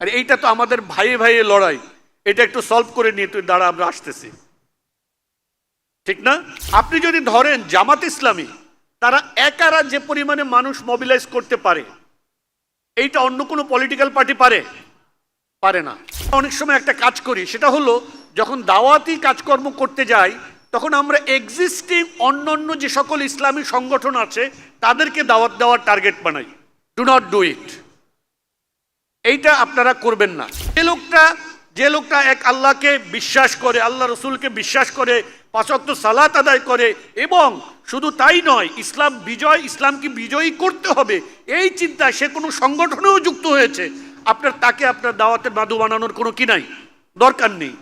আর এইটা তো আমাদের ভাইয়ে ভাইয়ে লড়াই, এটা একটু সলভ করে নিয়ে তুই দাঁড়া, আমরা আসতেছি, ঠিক না? আপনি যদি ধরেন জামাত ইসলামী, তারা একারা যে পরিমাণে মানুষ মোবিলাইজ করতে পারে, এইটা অন্য কোনো পলিটিক্যাল পার্টি পারে? পারে না। অনেক সময় একটা কাজ করি, সেটা হলো যখন দাওয়াতি কাজকর্ম করতে যাই, তখন আমরা এক্সিস্টিং অন্যান্য যে সকল ইসলামী সংগঠন আছে তাদেরকে দাওয়াত দেওয়ার টার্গেট বানাই। Do not do it. এইটা আপনারা করবেন না। যে লোকটা এক আল্লাহকে বিশ্বাস করে, আল্লাহ রসুলকে বিশ্বাস করে, 5 ওয়াক্ত সালাত আদায় করে, এবং শুধু তাই নয়, ইসলামকে বিজয়ী করতে হবে, এই চিন্তায় সে কোনো সংগঠনেও যুক্ত হয়েছে, তাকে আপনার দাওয়াতের মাদু বানানোর কোনো কি নাই, দরকার নেই।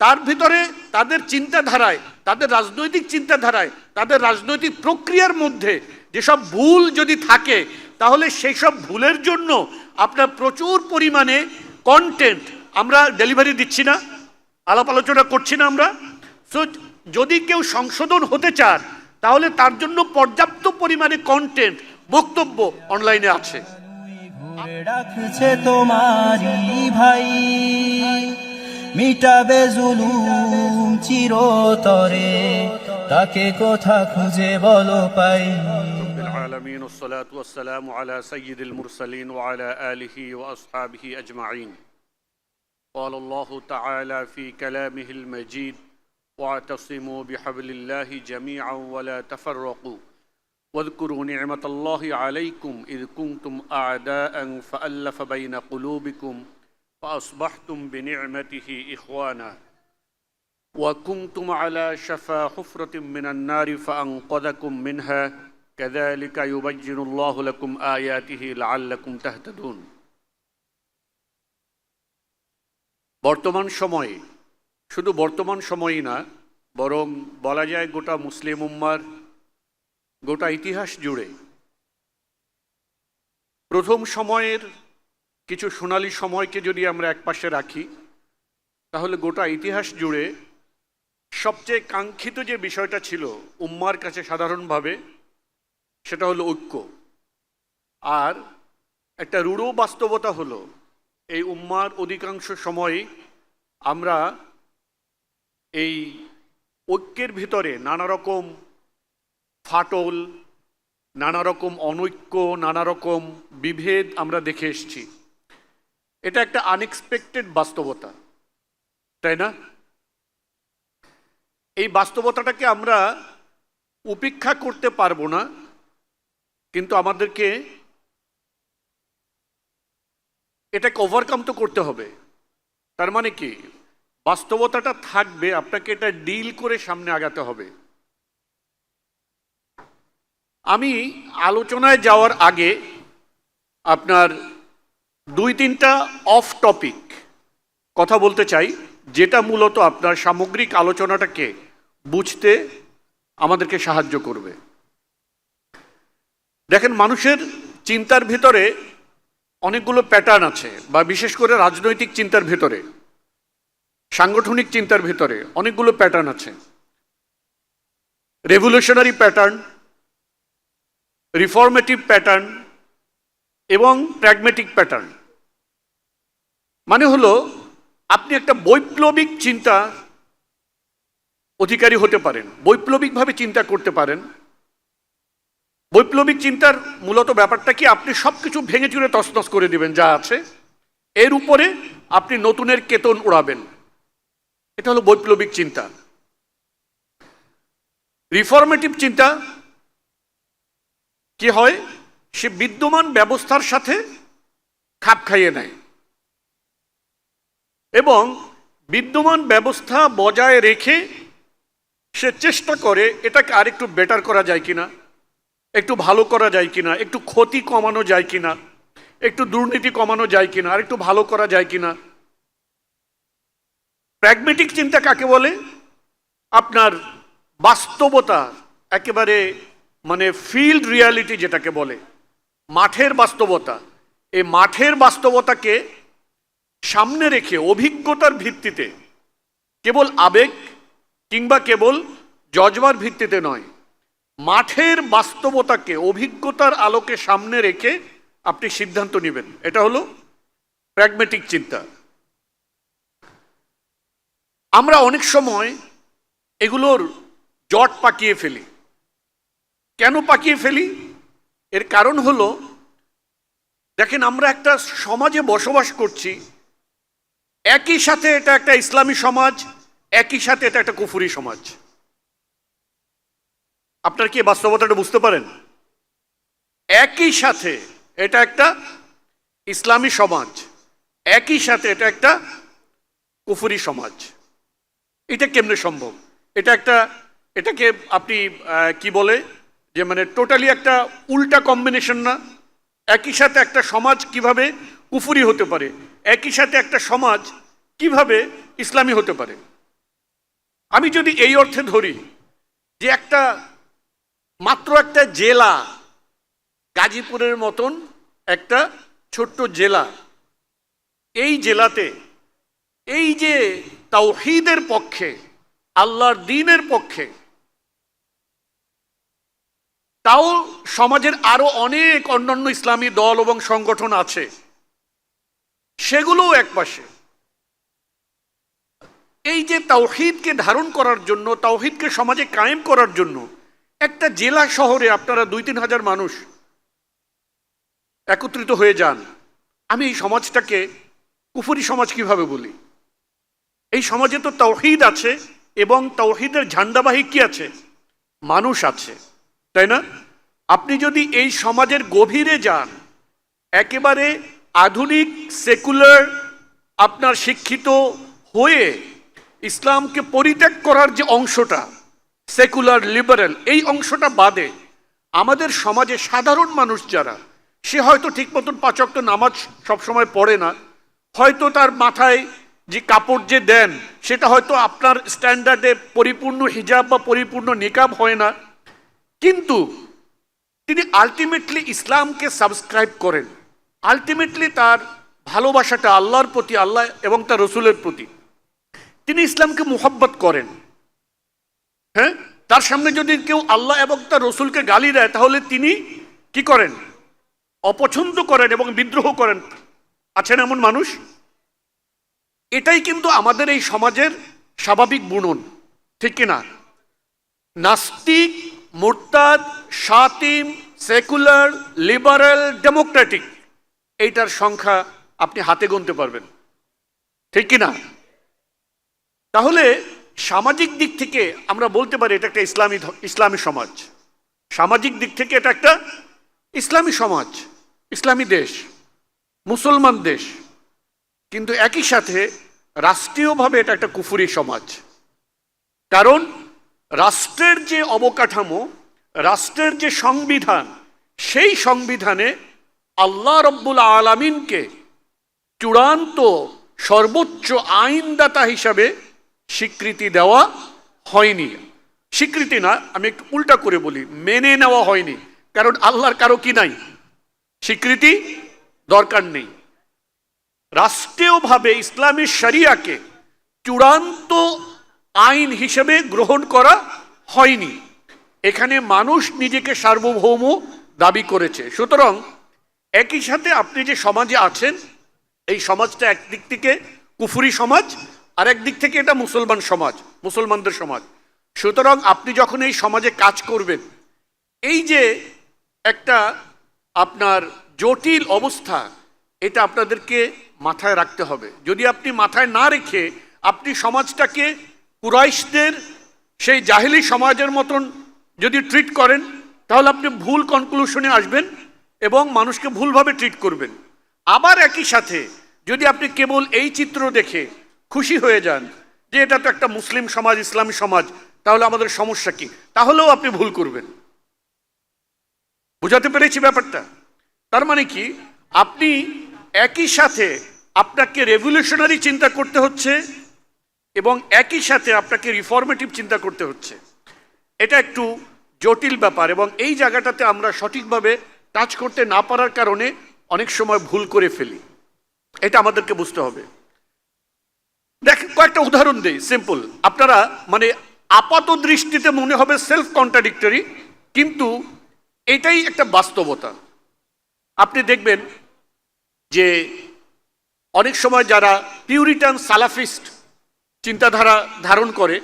তার ভিতরে তাদের চিন্তাধারায়, তাদের রাজনৈতিক চিন্তাধারায়, তাদের রাজনৈতিক প্রক্রিয়ার মধ্যে যেসব ভুল যদি থাকে, তাহলে সেই সব ভুলের জন্য আপনার প্রচুর পরিমাণে কন্টেন্ট আমরা ডেলিভারি দিচ্ছি না, আলাপ আলোচনা করছি না আমরা। সো যদি কেউ সংশোধন হতে চান, তাহলে তার জন্য পর্যাপ্ত পরিমাণে কন্টেন্ট, বক্তব্য অনলাইনে আছে। রাখছে তোমারই ভাই, মিটাবে জুলুম চিরতরে, তাকে কোথা খুঁজে বলো পাই। العالمين والصلاة والسلام على سيد المرسلين وعلى آله وأصحابه أجمعين. قال الله تعالى في كلامه المجيد: واعتصموا بحبل الله جميعا ولا تفرقوا واذكروا نعمة الله عليكم إذ كنتم أعداء فألف بين قلوبكم فأصبحتم بنعمته إخوانا وكنتم على شفا حفرة من النار فأنقذكم منها كذلك يبين الله لكم آياته لعلكم تهتدون. বর্তমান সময়ে, শুধু বর্তমান সময়ই না, বরং বলা যায় গোটা মুসলিম উম্মার গোটা ইতিহাস জুড়ে প্রথম সময়ের কিছু সোনালী সময়কে যদি আমরা একপাশে রাখি, তাহলে গোটা ইতিহাস জুড়ে সবচেয়ে কাঙ্ক্ষিত যে বিষয়টা ছিল উম্মার কাছে সাধারণভাবে, সেটা হলো ঐক্য। আর একটা রূঢ় বাস্তবতা হলো, এই উম্মার অধিকাংশ সময়ই আমরা এই ঐক্যের ভিতরে নানা রকম ফাটল, নানা রকম অনৈক্য, নানা রকম বিভেদ আমরা দেখে এসেছি। এটা একটা আনএক্সপেক্টেড বাস্তবতা, তাই না? এই বাস্তবতাটাকে আমরা উপেক্ষা করতে পারবো না, কিন্তু আমাদেরকে এটাকে ওভারকাম তো করতে হবে। তার মানে কি, বাস্তবতাটা থাকবে, আপনাকে এটা ডিল করে সামনে আগাতে হবে। আমি আলোচনায় যাওয়ার আগে আপনার 2-3টা অফ টপিক কথা বলতে চাই, যেটা মূলত আপনার সামগ্রিক আলোচনাটাকে বুঝতে আমাদেরকে সাহায্য করবে। দেখেন, মানুষের চিন্তার ভিতরে অনেকগুলো প্যাটার্ন আছে, বা বিশেষ করে রাজনৈতিক চিন্তার ভিতরে, সাংগঠনিক চিন্তার ভিতরে অনেকগুলো প্যাটার্ন আছে। রেভলিউশনারি প্যাটার্ন, রিফর্মেটিভ প্যাটার্ন এবং প্র্যাগমেটিক প্যাটার্ন। মানে হলো, আপনি একটা বৈপ্লবিক চিন্তা অধিকারী হতে পারেন, বৈপ্লবিকভাবে চিন্তা করতে পারেন। বৈপ্লবিক চিন্তার মূলত ব্যাপারটা কি, আপনি সব কিছু ভেঙে চুরে তছনছ করে দিবেন যা আছে, এর উপরে আপনি নতুনের কেতন উড়াবেন। এটা হলো বৈপ্লবিক চিন্তা। রিফর্মেটিভ চিন্তা কি হয়, সে বিদ্যমান ব্যবস্থার সাথে খাপ খাইয়ে নেয় এবং বিদ্যমান ব্যবস্থা বজায় রেখে সে চেষ্টা করে এটাকে আরেকটু বেটার করা যায় কিনা, একটু ভালো করা যায় কিনা, একটু ক্ষতি কমানো যায় কিনা, একটু দুর্নীতি কমানো যায় কিনা, আর একটু ভালো করা যায় কিনা। প্র্যাগমেটিক চিন্তা কাকে বলে, আপনার বাস্তবতা, একেবারে মানে ফিল্ড রিয়ালিটি যেটাকে বলে, মাঠের বাস্তবতা, এই মাঠের বাস্তবতাকে সামনে রেখে অভিজ্ঞতার ভিত্তিতে, কেবল আবেগ কিংবা কেবল জজবার ভিত্তিতে নয়, মাঠের বাস্তবতাকে অভিজ্ঞতার আলোকে সামনে রেখে আপনি সিদ্ধান্ত নেবেন। এটা হলো প্র্যাগম্যাটিক চিন্তা। আমরা অনেক সময় এগুলোর জট পাকিয়ে ফেলি। কেন পাকিয়ে ফেলি? এর কারণ হলো, দেখেন, আমরা একটা সমাজে বসবাস করছি, একই সাথে এটা একটা ইসলামী সমাজ, একই সাথে এটা একটা কুফরি সমাজ। আপনার কি বাস্তবতাটা বুঝতে পারেন? একই সাথে এটা একটা ইসলামী সমাজ, একই সাথে এটা একটা কুফরি সমাজ। এটা কেমনে সম্ভব? এটাকে আপনি কি বলে যে মানে টোটালি একটা উল্টা কম্বিনেশন না? একই সাথে একটা সমাজ কিভাবে কুফরি হতে পারে, একই সাথে একটা সমাজ কিভাবে ইসলামী হতে পারে? আমি যদি এই অর্থে ধরি যে মাত্র একটা জেলা, গাজীপুরের মতন একটা ছোট্ট জেলা, এই জেলাতে এই যে তাওহীদের পক্ষে, আল্লাহর দ্বীনের পক্ষে, তাও সমাজের আরো অনেক অন্যান্য ইসলামী দল এবং সংগঠন আছে, সেগুলোও একপাশে। এই যে তাওহীদকে ধারণ করার জন্য, তাওহীদকে সমাজে কায়েম করার জন্য একটা জেলা শহরে আপনারা 2-3 হাজার মানুষ একত্রিত হয়ে যান, আমি এই সমাজটাকে কুফরি সমাজ কিভাবে বলি? এই সমাজে তো তাওহীদ আছে এবং তাওহীদের ঝান্ডাবাহী কি আছে? মানুষ আছে, তাই না? আপনি যদি এই সমাজের গভীরে যান, একেবারে আধুনিক সেকুলার আপনার শিক্ষিত হয়ে ইসলামকে পরিত্যাগ করার যে অংশটা, সেকুলার লিবারেল, এই অংশটা বাদে আমাদের সমাজে সাধারণ মানুষ যারা, সে হয়তো ঠিক মতন 5 ওয়াক্ত নামাজ সবসময় পড়ে না, হয়তো তার মাথায় যে কাপড় যে দেন সেটা হয়তো আপনার স্ট্যান্ডার্ডে পরিপূর্ণ হিজাব বা পরিপূর্ণ নিকাব হয় না, কিন্তু তিনি আলটিমেটলি ইসলামকে সাবস্ক্রাইব করেন। আলটিমেটলি তার ভালোবাসাটা আল্লাহর প্রতি, আল্লাহ এবং তার রসুলের প্রতি, তিনি ইসলামকে মুহাব্বত করেন। হ্যাঁ, তার সামনে যদি কেউ আল্লাহ এবং তার রসুলকে গালি দেয়, তাহলে তিনি কি করেন? অপছন্দ করেন এবং বিদ্রোহ করেন। আছেন এমন মানুষ? এটাই কিন্তু আমাদের এই সমাজের স্বাভাবিক বুনন, ঠিক কিনা? নাস্তিক, মুরতাদ, শাতিম, সেকুলার, লিবারেল, ডেমোক্রেটিক, এইটার সংখ্যা আপনি হাতে গুনতে পারবেন, ঠিক কিনা? তাহলে সামাজিক দিক থেকে আমরা বলতে পারি এটা একটা ইসলামী সমাজ। সামাজিক দিক থেকে এটা একটা ইসলামী সমাজ, ইসলামী দেশ, মুসলমান দেশ। কিন্তু একই সাথে রাষ্ট্রীয়ভাবে এটা একটা কুফরি সমাজ। কারণ রাষ্ট্রের যে অবকাঠামো, রাষ্ট্রের যে সংবিধান, সেই সংবিধানে আল্লাহ রব্বুল আলামিনকে চূড়ান্ত সর্বোচ্চ আইনদাতা হিসাবে স্বীকৃতি দেওয়া হয়নি। স্বীকৃতি না, আমি একটু উল্টা করে বলি, মেনে নেওয়া হয়নি। কারণ আল্লাহর কারো কি নাই? স্বীকৃতি দরকার নেই। রাষ্ট্রীয়ভাবে ইসলামী শরিয়াকে চূড়ান্ত আইন হিসেবে গ্রহণ করা হয়নি। এখানে মানুষ নিজেকে সার্বভৌম দাবি করেছে। সুতরাং একই সাথে আপনি যে সমাজে আছেন, এই সমাজটা একদিক থেকে কুফরি সমাজ, আর একদিক থেকে এটা মুসলমান সমাজ, মুসলমানদের সমাজ। সুতরাং আপনি যখন এই সমাজে কাজ করবেন, এই যে একটা আপনার জটিল অবস্থা, এটা আপনাদেরকে মাথায় রাখতে হবে। যদি আপনি মাথায় না রেখে আপনি সমাজটাকে কুরাইশদের সেই জাহেলি সমাজের মতন যদি ট্রিট করেন, তাহলে আপনি ভুল কনক্লুশনে আসবেন এবং মানুষকে ভুলভাবে ট্রিট করবেন। আবার একই সাথে যদি আপনি কেবল এই চিত্র দেখে খুশি হয়ে যান যে এটা তো একটা মুসলিম সমাজ, ইসলামী সমাজ, তাহলে আমাদের সমস্যা কি, তাহলেও আপনি ভুল করবেন। বুঝাতে পেরেছি ব্যাপারটা? তার মানে কি, আপনি একই সাথে আপনাকে রেভলিউশনারি চিন্তা করতে হচ্ছে এবং একই সাথে আপনাকে রিফর্মেটিভ চিন্তা করতে হচ্ছে। এটা একটু জটিল ব্যাপার এবং এই জায়গাটাতে আমরা সঠিকভাবে টাচ করতে না পারার কারণে অনেক সময় ভুল করে ফেলি। এটা আমাদেরকে বুঝতে হবে। কয়েকটা উদাহরণ দেই, সিম্পল। আপনারা মানে আপাত দৃষ্টিতে মনে হবে সেলফ কন্ট্রাডিক্টরি, কিন্তু এটাই একটা বাস্তবতা। আপনি দেখবেন যে অনেক সময় যারা পিউরিটান সালাফিস্ট চিন্তাধারা ধারণ করে,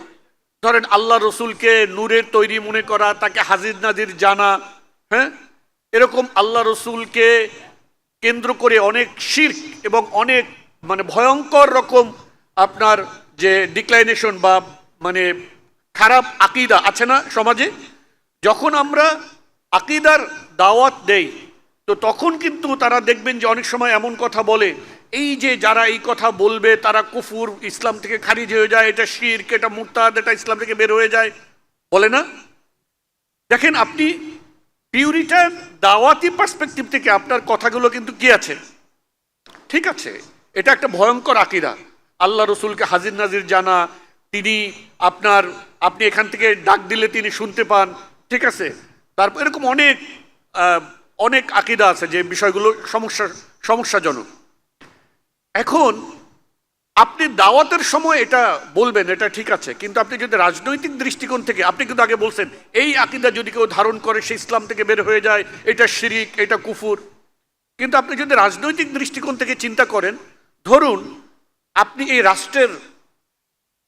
ধরেন আল্লাহ রসুলকে নূরের তৈরি মনে করা, তাকে হাজির নাজির জানা, হ্যাঁ, এরকম আল্লাহ রসুলকে কেন্দ্র করে অনেক শিরক এবং অনেক মানে ভয়ঙ্কর রকম আপনার যে ডিক্লাইনেশন বা মানে খারাপ আকিদা আছে না সমাজে। যখন আমরা আকিদার দাওয়াত দেই তো তখন কিন্তু তারা দেখবেন যে অনেক সময় এমন কথা বলে, এই যে যারা এই কথা বলবে তারা কুফুর, ইসলাম থেকে খারিজ হয়ে যায়, এটা শিরক, এটা মুরতাদ, এটা ইসলাম থেকে বের হয়ে যায়, বলে না? দেখেন আপনি পিউরিটান দাওয়াতি পার্সপেক্টিভ থেকে আপনার কথাগুলো কিন্তু কি আছে, ঠিক আছে, এটা একটা ভয়ঙ্কর আকিদা। আল্লাহ রসুলকে হাজির নাজির জানা, তিনি আপনি এখান থেকে ডাক দিলে তিনি শুনতে পান, ঠিক আছে, তারপর এরকম অনেক অনেক আকিদা আছে যে বিষয়গুলো সমস্যাজনক। এখন আপনি দাওয়াতের সময় এটা বলবেন, এটা ঠিক আছে, কিন্তু আপনি যদি রাজনৈতিক দৃষ্টিকোণ থেকে, আপনি কিন্তু আগে বলছেন এই আকিদা যদি কেউ ধারণ করে সে ইসলাম থেকে বের হয়ে যায়, এটা শিরিক, এটা কুফুর। কিন্তু আপনি যদি রাজনৈতিক দৃষ্টিকোণ থেকে চিন্তা করেন, ধরুন আপনি এই রাষ্ট্রের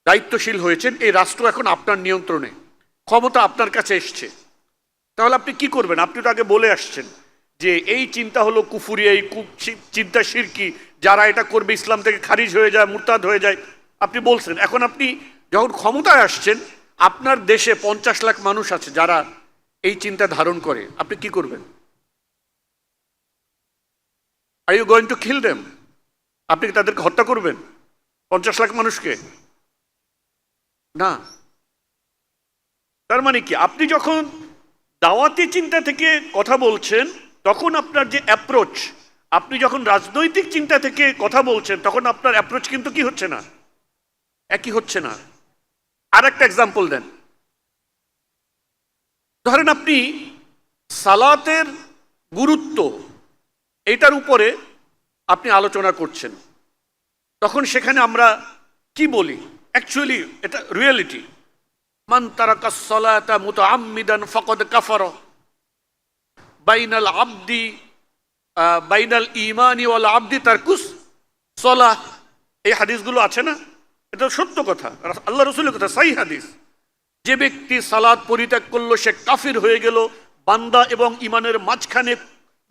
দায়িত্বশীল হয়েছেন, এই রাষ্ট্র এখন আপনার নিয়ন্ত্রণে, ক্ষমতা আপনার কাছে এসছে, তাহলে আপনি কি করবেন? আপনি তো আগে বলে আসছেন যে এই চিন্তা হলো কুফুরি, এই চিন্তা শিরকি, যারা এটা করবে ইসলাম থেকে খারিজ হয়ে যায়, মুরতাদ হয়ে যায়, আপনি বলছেন। এখন আপনি যখন ক্ষমতায় আসছেন, আপনার দেশে 50 লাখ মানুষ আছে যারা এই চিন্তা ধারণ করে, আপনি কি করবেন? Are you going to kill them? আপনি কি তাদেরকে হত্যা করবেন 50 লাখ মানুষকে? না। তার মানে কি, আপনি যখন দাওয়াতি চিন্তা থেকে কথা বলছেন তখন আপনার যে অ্যাপ্রোচ, আপনি যখন রাজনৈতিক চিন্তা থেকে কথা বলছেন তখন আপনার অ্যাপ্রোচ কিন্তু কি হচ্ছে না, একই হচ্ছে না। আর একটা এক্সাম্পল দেন। ধরেন আপনি সালাতের গুরুত্ব এটার উপরে আপনি আলোচনা করছেন, তখন সেখানে আমরা কি বলি? অ্যাকচুয়ালি এটা রিয়েলিটি, মান তারাকাস সালাতা মুতাআম্মিদান ফাকাদ কাফারা, বাইনাল ঈমানি ওয়াল আবদি তারকুস সালাহ। এই হাদিসগুলো আছে না, এটা সত্য কথা, আল্লাহ রাসূলের কথা, সহিহ হাদিস। যে ব্যক্তি সালাত পরিত্যাগ করলো সে কাফির হয়ে গেল। বান্দা এবং ঈমানের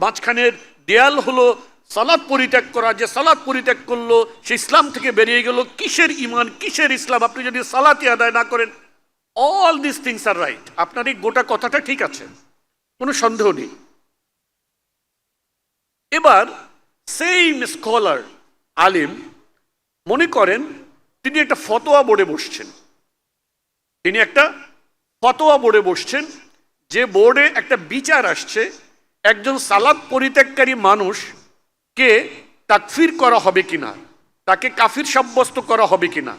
মাঝখানের দেয়াল হলো সালাত পরিত্যাগ করা। যে সালাত পরিত্যাগ করলো সে ইসলাম থেকে বেরিয়ে গেল। কিসের ঈমান, কিসের ইসলাম? আপনি যদি সালাতই আদায় না করেন, all this things are right. আপনার এই গোটা কথাটা ঠিক আছে, কোনো সন্দেহ নেই। এবার সেই স্কলার আলিম মনে করেন তিনি একটা ফতোয়া বোর্ডে বসছেন, যে বোর্ডে একটা বিচার আসছে, একজন সালাত পরিত্যাগকারী মানুষকে তাকফির করা হবে কিনা, তাকে কাফির সাব্যস্ত করা হবে কিনা।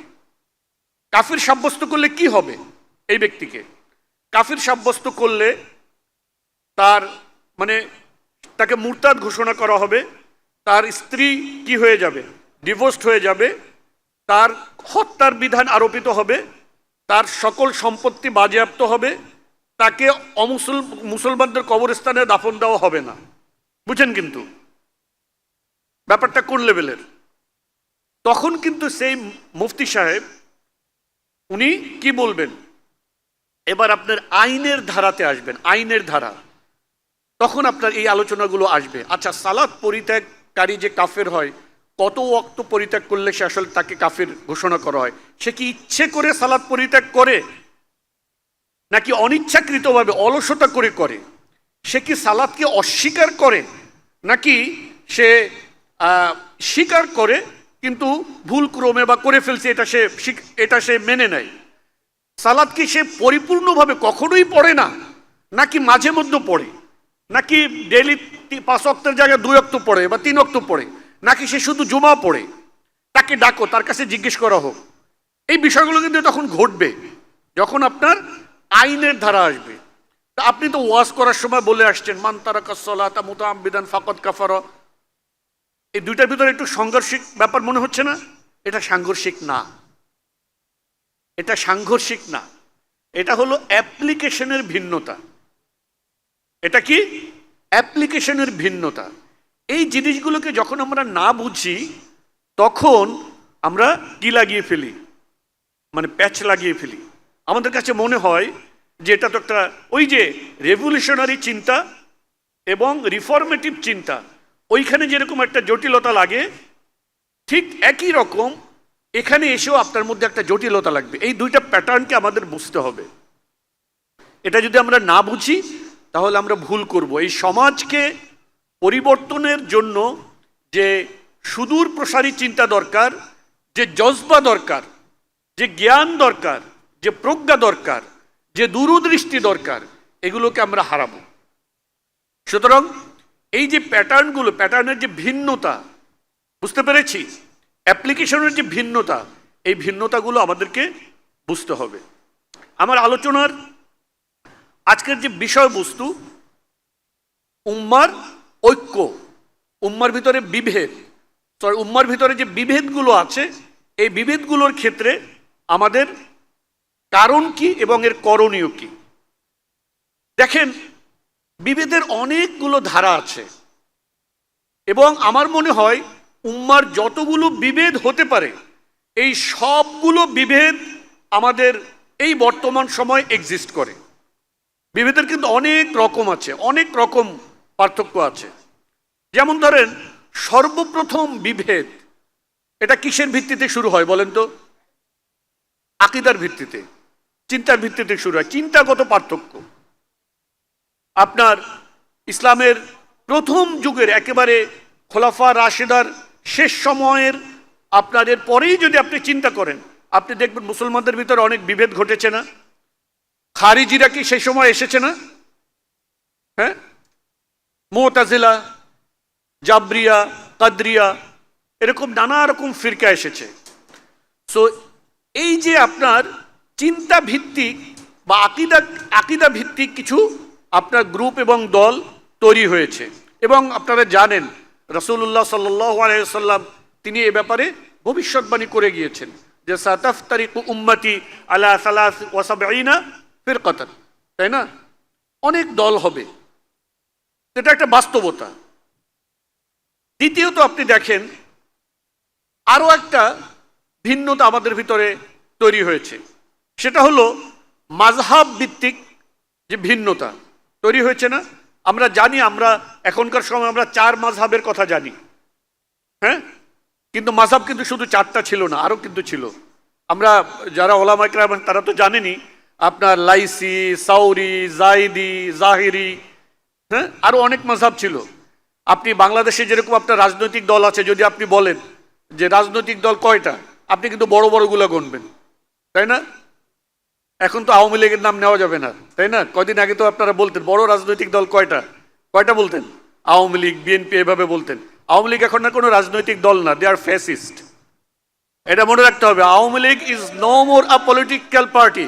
কাফির সাব্যস্ত করলে কি হবে? এই ব্যক্তিকে কাফির সাব্যস্ত করলে তার মানে তাকে মুরতাদ ঘোষণা করা হবে, তার স্ত্রী কি হয়ে যাবে, ডিভোর্সড হয়ে যাবে, তার হত্যার বিধান আরোপিত হবে, তার সকল সম্পত্তি বাজেয়াপ্ত হবে, তাকে মুসলমানদের কবরস্থানে দাফন দেওয়া হবে না। বুঝেন কিন্তু ব্যাপারটা কোন লেভেলের? তখন কিন্তু সেই মুফতি সাহেব উনি কি বলবেন? এবার আপনার আইনের ধারাতে আসবেন, আইনের ধারা, তখন আপনার এই আলোচনাগুলো আসবে। আচ্ছা, সালাত পরিত্যাগকারী যে কাফের হয়, কত ওয়াক্ত পরিত্যাগ করলে সে আসলে তাকে কাফের ঘোষণা করা হয়? সে কি ইচ্ছে করে সালাত পরিত্যাগ করে, নাকি অনিচ্ছাকৃতভাবে অলসতা করে করে? সে কি সালাতকে অস্বীকার করে, নাকি সে স্বীকার করে কিন্তু ভুল ক্রমে বা করে ফেলছে এটা সে মেনে নেয়? সালাত কি সে পরিপূর্ণভাবে কখনোই পড়ে না, নাকি মাঝে মধ্যে পড়ে, নাকি ডেইলি 5 ওয়াক্তের জায়গায় 2 ওয়াক্ত পড়ে বা 3 ওয়াক্ত পড়ে, নাকি সে শুধু জুমা পড়ে? তাকে ডাকো, তার কাছে জিজ্ঞেস করা হোক। এই বিষয়গুলো কিন্তু তখন ঘটবে যখন আপনার আইনের ধারা আসবে। তা আপনি তো ওয়াজ করার সময় বলে আসছেন মান তারাকাস সালাতা মুতাআম্মিদান ফাকাদ কাফারা। এই দুইটার ভিতরে একটু সাংঘর্ষিক ব্যাপার মনে হচ্ছে না? এটা সাংঘর্ষিক না, এটা সাংঘর্ষিক না, এটা হলো অ্যাপ্লিকেশনের ভিন্নতা। এটা কি? অ্যাপ্লিকেশনের ভিন্নতা। এই জিনিসগুলোকে যখন আমরা না বুঝি তখন আমরা কি লাগিয়ে ফেলি, মানে প্যাচ লাগিয়ে ফেলি। আমাদের কাছে মনে হয় যে এটা তো একটা ওই যে রেভলিউশনারি চিন্তা এবং রিফর্মেটিভ চিন্তা, ওইখানে যেরকম একটা জটিলতা লাগে, ঠিক একই রকম এখানে এসেও আপনার মধ্যে একটা জটিলতা লাগবে। এই দুইটা প্যাটার্নকে আমাদের বুঝতে হবে। এটা যদি আমরা না বুঝি তাহলে আমরা ভুল করব। এই সমাজকে পরিবর্তনের জন্য যে সুদূর প্রসারী চিন্তা দরকার, যে জজবা দরকার, যে জ্ঞান দরকার, যে প্রজ্ঞা দরকার, যে দূরদৃষ্টি দরকার, এগুলোকে আমরা হারাবো। সুতরাং এই যে প্যাটার্নগুলো, প্যাটার্নের যে ভিন্নতা, বুঝতে পেরেছি, অ্যাপ্লিকেশনের যে ভিন্নতা, এই ভিন্নতাগুলো আমাদেরকে বুঝতে হবে। আমার আলোচনার আজকের যে বিষয়বস্তু, উম্মার ঐক্য, উম্মার ভিতরে বিভেদ, উম্মার ভিতরে যে বিভেদগুলো আছে, এই বিভেদগুলোর ক্ষেত্রে আমাদের কারণ কি এবং এর করণীয় কি। দেখেন, বিভেদের অনেকগুলো ধারা আছে এবং আমার মনে হয় উম্মার যতগুলো বিভেদ হতে পারে, এই সবগুলো বিভেদ আমাদের এই বর্তমান সময় এক্সিস্ট করে। বিভেদের কিন্তু অনেক রকম আছে, অনেক রকম পার্থক্য আছে। যেমন ধরেন, সর্বপ্রথম বিভেদ এটা কিসের ভিত্তিতে শুরু হয় বলেন তো? আকীদার ভিত্তিতে, চিন্তার ভিত্তিতে শুরু হয়, চিন্তাগত পার্থক্য। আপনার ইসলামের প্রথম যুগের একেবারে খোলাফা রাশেদার শেষ সময়ের আপনাদের পরেই যদি আপনি চিন্তা করেন, আপনি দেখবেন মুসলমানদের ভিতরে অনেক বিভেদ ঘটেছে না? খারিজিরা কি সেই সময় এসেছে না? হ্যাঁ, মুতাজিলা, জাবরিয়া, কাদরিয়া, এরকম নানা রকম ফিরকা এসেছে। সো এই যে আপনার চিন্তা ভিত্তিক বা আকিদা ভিত্তিক কিছু আপনার গ্রুপ এবং দল তৈরি হয়েছে। এবং আপনারা জানেন রাসূলুল্লাহ সাল্লাল্লাহু আলাইহি ওয়াসাল্লাম তিনি এ ব্যাপারে ভবিষ্যৎবাণী করে গিয়েছেন যে সাতাফতারিকু উম্মতি আলা 73 ফিরকাতান, তাই না? অনেক দল হবে, এটা একটা বাস্তবতা। দ্বিতীয়ত আপনি দেখেন আরো একটা ভিন্নতা আমাদের ভিতরে তৈরি হয়েছে, সেটা হলো মাযহাব ভিত্তিক যে ভিন্নতা তৈরি হয়েছে না? আমরা জানি, আমরা এখনকার সময় আমরা 4 মাযহাবের কথা জানি, হ্যাঁ, কিন্তু মাযহাব কিন্তু শুধু 4টা ছিল না, আরো কিন্তু ছিল। আমরা যারা ওলামা ইকরাম তারা তো জানেনই, আপনার লাইসি, সাউরি, জাইদি, জাহিরি, হ্যাঁ, আরো অনেক মাযহাব ছিল। আপনি বাংলাদেশে যেরকম আপনার রাজনৈতিক দল আছে, যদি আপনি বলেন যে রাজনৈতিক দল কয়টা, আপনি কিন্তু বড় বড়গুলো গণবেন, তাই না? এখন তো আওয়ামী লীগের নাম নেওয়া যাবে না, তাই না? কয়দিন আগে তো আপনারা বলতেন বড় রাজনৈতিক দল কয়টা, কয়টা বলতেন? আওয়ামী লীগ, বিএনপি, এভাবে বলতেন। আওয়ামী লীগ এখন না কোনো রাজনৈতিক দল না, দে আর ফ্যাসিস্ট। এটা মনে রাখতে হবে। Awami League is no more a political party.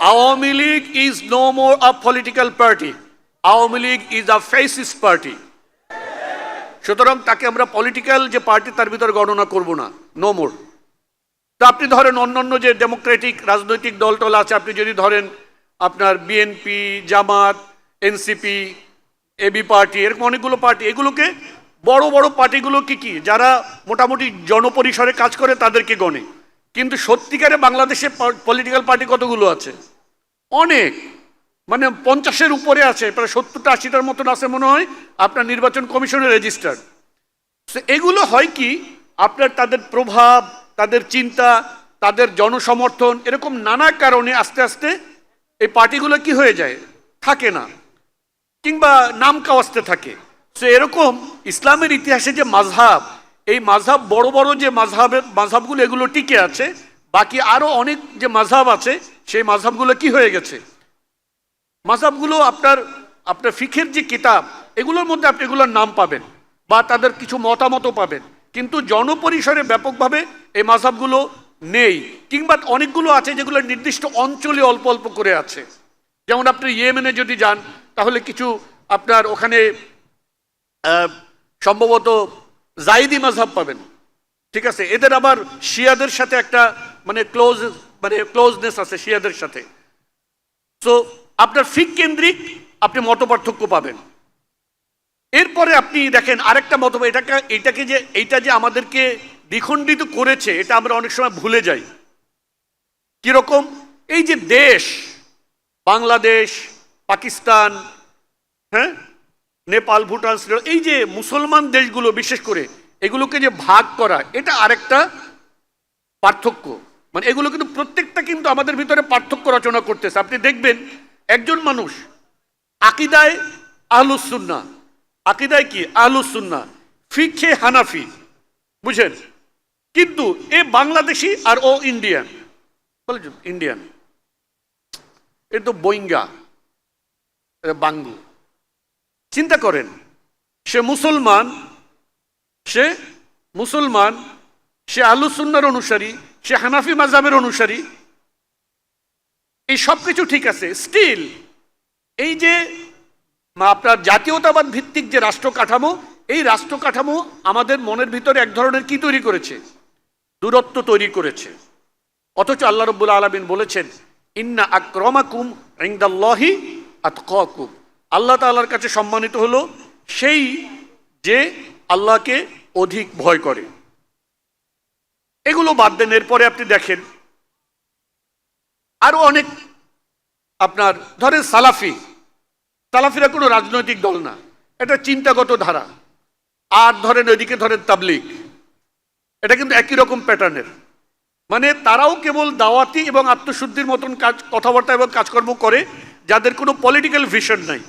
Awami League is no more a political party. Awami League is a fascist party. সুতরাং তাকে আমরা পলিটিক্যাল যে পার্টি তার ভিতরে গণনা করব না, নো মোর। তা আপনি ধরেন অন্যান্য যে ডেমোক্রেটিক রাজনৈতিক দল টল আছে, আপনি যদি ধরেন আপনার বিএনপি, জামাত, এনসিপি, এবি পার্টি, এরকম অনেকগুলো পার্টি, এগুলোকে বড় বড় পার্টিগুলো কি যারা মোটামুটি জনপরিসরে কাজ করে তাদেরকে গণে। কিন্তু সত্যিকারে বাংলাদেশে পলিটিক্যাল পার্টি কতগুলো আছে? অনেক, মানে 50-এর উপরে আছে, প্রায় 70-80টার মতন আছে মনে হয় আপনার নির্বাচন কমিশনের রেজিস্টার্ড। এগুলো হয় কি, আপনার তাদের প্রভাব, তাদের চিন্তা, তাদের জনসমর্থন, এরকম নানা কারণে আস্তে আস্তে এই পার্টিগুলো কি হয়ে যায়, থাকে না, কিংবা নাম কাওয়াস্তে থাকে। সো এরকম ইসলামের ইতিহাসে যে মাযহাব, এই মাযহাব বড় বড় যে মাযহাবগুলো এগুলো টিকে আছে, বাকি আরো অনেক যে মাযহাব আছে সেই মাযহাবগুলো কি হয়ে গেছে। মাযহাবগুলো আপনার ফিকহের যে কিতাব, এগুলোর মধ্যে আপনি এগুলোর নাম পাবেন বা তাদের কিছু মতামতও পাবেন, কিন্তু জনপরিসরে ব্যাপকভাবে এই মাযহাবগুলো নেই, কিংবা অনেকগুলো আছে যেগুলো নির্দিষ্ট অঞ্চলে অল্প অল্প করে আছে। যেমন আপনি ইয়েমেনে যদি যান তাহলে কিছু আপনার ওখানে সম্ভবত জাইদি মাযহাব পাবেন, ঠিক আছে? এদের আবার শিয়াদের সাথে একটা ক্লোজনেস আছে শিয়াদের সাথে। সো আপনার ফিক কেন্দ্রিক আপনি মতপার্থক্য পাবেন। এরপরে আপনি দেখেন আরেকটা মতবাদ, এইটা যে আমাদেরকে দ্বিখণ্ডিত করেছে, এটা আমরা অনেক সময় ভুলে যাই। কিরকম? এই যে দেশ, বাংলাদেশ, পাকিস্তান, হ্যাঁ, নেপাল, ভুটান, শ্রীলঙ্কা, এই যে মুসলমান দেশগুলো বিশেষ করে এগুলোকে যে ভাগ করা, এটা আরেকটা পার্থক্য। মানে এগুলো কিন্তু প্রত্যেকটা কিন্তু আমাদের ভিতরে পার্থক্য রচনা করতেছে। আপনি দেখবেন একজন মানুষ আকিদায় আহলুস সুন্নাহ, আকিদায় কি আহলুস সুন্নাহ, ফিকহে হানাফি, বুঝেন, কিন্তু এ বাংলাদেশি আর ও ইন্ডিয়ান, বলে ইন্ডিয়ান, এ তো বইঙ্গা, বাঙ্গু। চিন্তা করেন, সে মুসলমান, সে আহলুস সুন্নাহর অনুসারী, সে হানাফি মাযহাবের অনুসারী, এই সব কিছু ঠিক আছে, স্টিল এই যে আপনার জাতীয়তাবাদ ভিত্তিক যে রাষ্ট্র কাঠামো, এই রাষ্ট্র কাঠামো আমাদের মনের ভিতরে এক ধরনের কি তৈরি করেছে? দূরত্ব তৈরি করেছে। অথচ আল্লাহ রাব্বুল আলামিন বলেছেন, ইন্না আকরামাকুম ইনদাল্লাহি আতকাকুম, আল্লাহ তাআলার কাছে সম্মানিত হলো সেই যে আল্লাহকে অধিক ভয় করে। এগুলো বাদ দেন। এরপরে আপনি দেখেন আরো অনেক, আপনার ধরেন সালাফিরা কোনো রাজনৈতিক দল না, এটা চিন্তাগত ধারা। আর ধরেন ওইদিকে ধরেন তাবলিগ, এটা কিন্তু একই রকম প্যাটার্নের। মানে তারাও কেবল দাওয়াতি এবং আত্মশুদ্ধির মতন কথাবার্তা এবং কাজকর্ম করে, যাদের কোনো পলিটিক্যাল ভিশন নাই।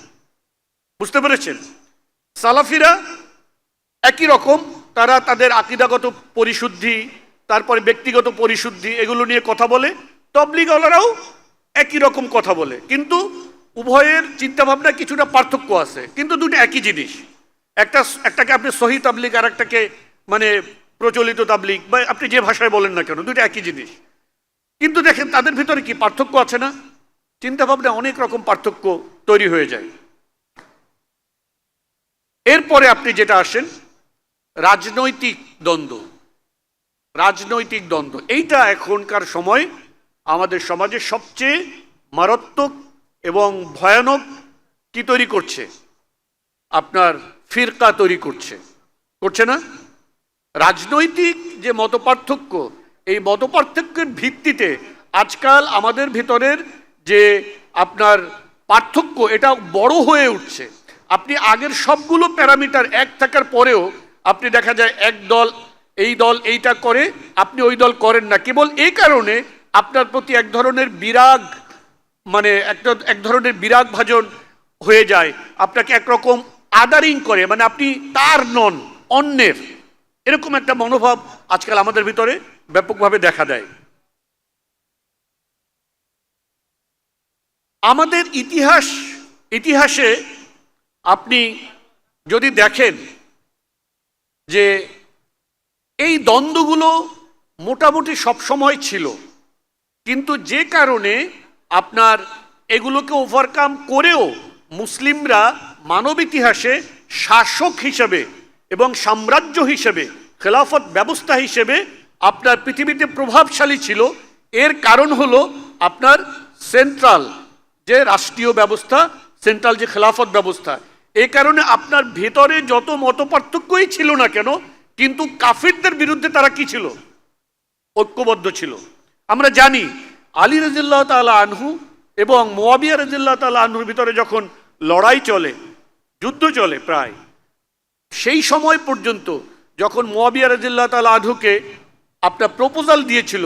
বুঝতে পেরেছেন? সালাফিরা একই রকম, তারা তাদের আকীদাগত পরিশুদ্ধি, তারপরে ব্যক্তিগত পরিশুদ্ধি, এগুলো নিয়ে কথা বলে। তাবলীগওয়ালারাও একই রকম কথা বলে, কিন্তু উভয়ের চিন্তাভাবনা কিছুটা পার্থক্য আছে, কিন্তু দুটো একই জিনিস। একটাকে আপনি সহি তাবলীগ, আর একটাকে মানে প্রচলিত তাবলীগ, বা আপনি যে ভাষায় বলেন না কেন, দুটো একই জিনিস। কিন্তু দেখেন তাদের ভিতরে কি পার্থক্য আছে না? চিন্তাভাবনা অনেক রকম পার্থক্য তৈরি হয়ে যায়। এরপরে আপনি যেটা আসেন, রাজনৈতিক দ্বন্দ্ব, এইটা এখনকার সময় আমাদের সমাজে সবচেয়ে মারাত্মক এবং ভয়ানক কি তৈরি করছে? আপনার ফিরকা তৈরি করছে না? রাজনৈতিক যে মতপার্থক্য, এই মতপার্থক্যের ভিত্তিতে আজকাল আমাদের ভিতরের যে আপনার পার্থক্য, এটা বড় হয়ে উঠছে। আপনি আগের সবগুলো প্যারামিটার এক থাকার পরেও আপনি দেখা যায় এক দল, এই দল এইটা করে, আপনি ওই দল করেন না, কেবল এই কারণে আপনার প্রতি এক ধরনের বিরাগ, মানে এক ধরনের বিরাগ ভাজন হয়ে যায়, আপনাকে একরকম আদারিং করে, মানে আপনি তার নন, অন্যের, এরকম একটা মনোভাব আজকাল আমাদের ভিতরে ব্যাপকভাবে দেখা দেয়। আমাদের ইতিহাসে আপনি যদি দেখেন যে এই দ্বন্দ্বগুলো মোটামুটি সবসময় ছিল, কিন্তু যে কারণে আপনার এগুলোকে ওভারকাম করেও মুসলিমরা মানব ইতিহাসে শাসক হিসেবে এবং সাম্রাজ্য হিসেবে, খেলাফত ব্যবস্থা হিসেবে আপনার পৃথিবীতে প্রভাবশালী ছিল। এর কারণ হলো আপনার সেন্ট্রাল যে রাষ্ট্রীয় ব্যবস্থা, সেন্ট্রাল যে খেলাফত ব্যবস্থা। এই কারণে আপনার ভেতরে যত মতপার্থক্যই ছিল না কেন, কিন্তু কাফিরদের বিরুদ্ধে তারা কি ছিল? ঐক্যবদ্ধ ছিল। আমরা জানি আলী রাদিয়াল্লাহু তাআলা আনহু এবং মুয়াবিয়া রাদিয়াল্লাহু তাআলা আনহুর ভিতরে যখন লড়াই চলে, যুদ্ধ চলে প্রায়, সেই সময় পর্যন্ত যখন মুয়াবিয়া রাদিয়াল্লাহু তাআলা আনহুকে আপনার প্রপোজাল দিয়েছিল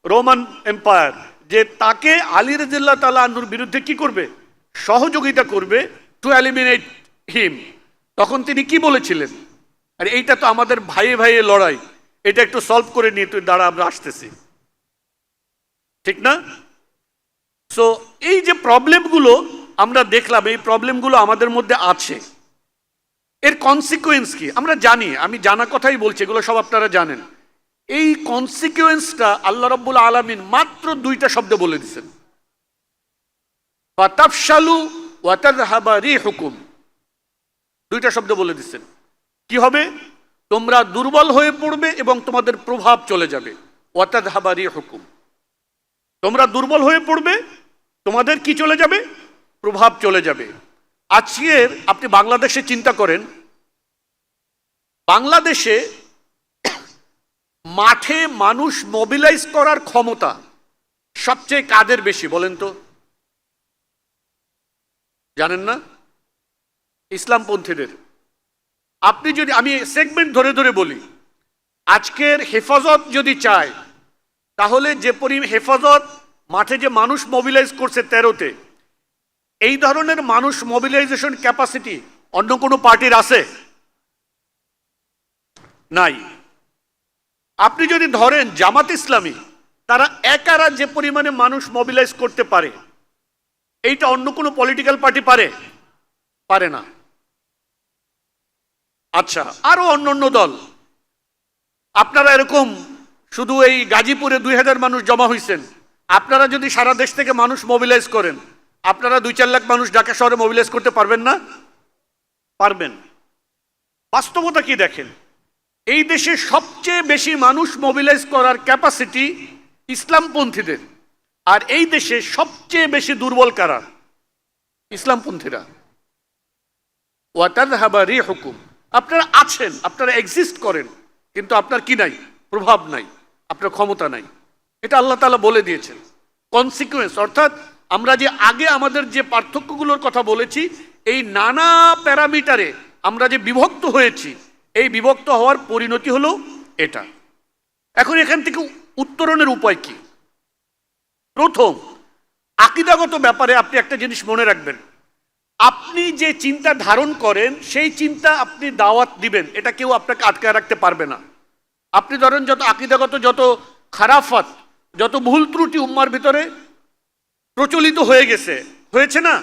রোমান এম্পায়ার, যে তাকে আলী রাদিয়াল্লাহু তাআলা আনহুর বিরুদ্ধে কি করবে? সহযোগিতা করবে, টু এলিমিনেট হিম, তখন তিনি কি বলেছিলেন? আর এইটা তো আমাদের ভাইয়ে লড়াই, এটা একটু সলভ করে নিয়ে তুই দাঁড়া, আমরা আসতেছি, ঠিক না? সো এই যে প্রবলেমগুলো আমরা দেখলাম, এই প্রবলেমগুলো আমাদের মধ্যে আছে। এর কনসিকুয়েন্স কি আমরা জানি, আমি জানা কথাই বলছি, এগুলো সব আপনারা জানেন। এই কনসিকুয়েন্সটা আল্লাহ রাব্বুল আলামিন মাত্র দুইটা শব্দ বলে দিয়েছেন, ফাতাফশালু ওয়া তাযহাবা রিহুকুম, দুইটা শব্দ বলে দিয়েছেন। কি হবে? তোমরা দুর্বল হয়ে পড়বে এবং তোমাদের প্রভাব চলে যাবে। ওয়া তাযহাবা রিহুকুম, তোমরা দুর্বল হয়ে পড়বে, তোমাদের কি চলে যাবে? প্রভাব চলে যাবে। আজকের আপনি বাংলাদেশে চিন্তা করেন, বাংলাদেশে মাঠে মানুষ মোবিলাইজ করার ক্ষমতা সবচেয়ে কাদের বেশি বলেন তো? জানেন না? ইসলামপন্থীদের। আপনি যদি, আমি সেগমেন্ট ধরে ধরে বলি, আজকের হেফাজত যদি চায় তাহলে যে হেফাজত মাঠে যে মানুষ মোবিলাইজ করছে 13তে, এই ধরনের মানুষ মোবিলাইজেশন ক্যাপাসিটি অন্য কোনো পার্টির আছে? নাই। আপনি যদি ধরেন জামাত ইসলামী, তারা একারা যে পরিমাণে মানুষ মোবিলাইজ করতে পারে, এইটা অন্য কোনো পলিটিক্যাল পার্টি পারে? পারে না। আচ্ছা, আরো অন্য দল, আপনারা এরকম শুধু এই গাজীপুরে 2000 মানুষ জমা হয়েছেন, আপনারা যদি সারা দেশ থেকে মানুষ মোবিলাইজ করেন, আপনারা 2-4 লাখ মানুষ ঢাকা শহরে মোবিলাইজ করতে পারবেন না? পারবেন। বাস্তবতা কি দেখেন, এই দেশে সবচেয়ে বেশি মানুষ মোবিলাইজ করার ক্যাপাসিটি ইসলামপন্থীদের, আর এই দেশে সবচেয়ে বেশি দুর্বল কারা? ইসলামপন্থীরা। ওয়াতাযহাবা রিহুকুম, আপনারা আছেন, আপনারা এক্সিস্ট করেন, কিন্তু আপনার কি নাই? প্রভাব নাই, আপনার ক্ষমতা নাই। এটা আল্লাহ তাআলা বলে দিয়েছেন। কনসিকুয়েন্স, অর্থাৎ আমরা যে আগে আমাদের যে পার্থক্যগুলোর কথা বলেছি, এই নানা প্যারামিটারে আমরা যে বিভক্ত হয়েছি, এই বিভক্ত হওয়ার পরিণতি হলো এটা। এখন এখান থেকে উত্তরণের উপায় কি? প্রথম, আকীদাগত ব্যাপারে আপনি একটা জিনিস মনে রাখবেন, আপনি যে চিন্তা ধারণ করেন সেই চিন্তা আপনি দাওয়াত দিবেন, এটা কেউ আপনাকে আটকায় রাখতে পারবে না। আপনি ধরেন যত আকীদাগত যত খারাফাত, যত ভুল ত্রুটি উম্মার ভিতরে প্রচলিত হয়েছে না,